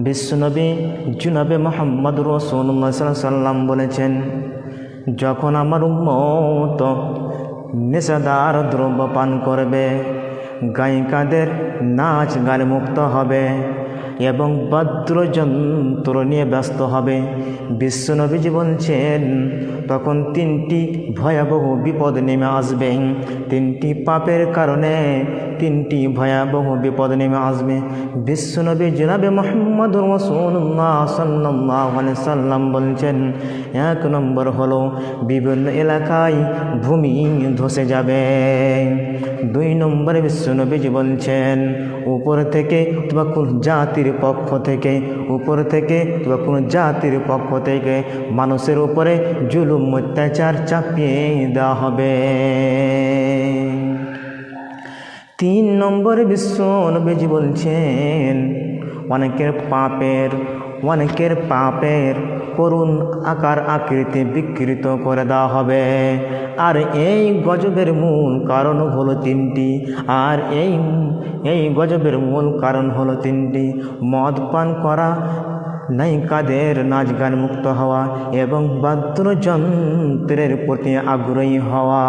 বিশ্বনবী জনাবে মুহাম্মদ রাসূলুল্লাহ সাল্লাল্লাহু আলাইহি সাল্লাম বলেছেন, যখন আমার উম্মত নেশাদার দ্রব্য পান করবে, গায়িকাদের নাচ গান মুক্ত হবে এবং বাদ্যযন্ত্র নিয়ে ব্যস্ত হবে, বিশ্বনবীজি বলছেন তখন তিনটি ভয়াবহ বিপদ নেমে আসবে। তিনটি পাপের কারণে তিনটি ভয়াবহ বিপদ নেমে আসবে। বিশ্বনবী জনাবে মুহাম্মদুর রাসূলুল্লাহ সাল্লাল্লাহু আলাইহি সাল্লাম বলছেন, এক নম্বর হলো বিভিন্ন এলাকায় ভূমি ধসে যাবে। দুই নম্বরে বিশ্বনবীজি বলছেন, উপর থেকে অথবা কোন জাতির পক্ষ থেকে, উপর থেকে অথবা কোন জাতির পক্ষ থেকে মানুষের উপরে জুলুম অত্যাচার চাপিয়ে দেওয়া হবে। তিন নম্বরে বিশ্বনবীজি বলছেন, অনেকের পাপের করুণ আকার আকৃতি বিকৃত করে দেওয়া হবে। আর এই গজবের মূল কারণ হলো তিনটি। আর এই গজবের মূল কারণ হলো তিনটি: মদ পান করা, নায়িকাদের নাচ গান মুক্ত হওয়া এবং বাদ্যযন্ত্রের প্রতি আগ্রহী হওয়া।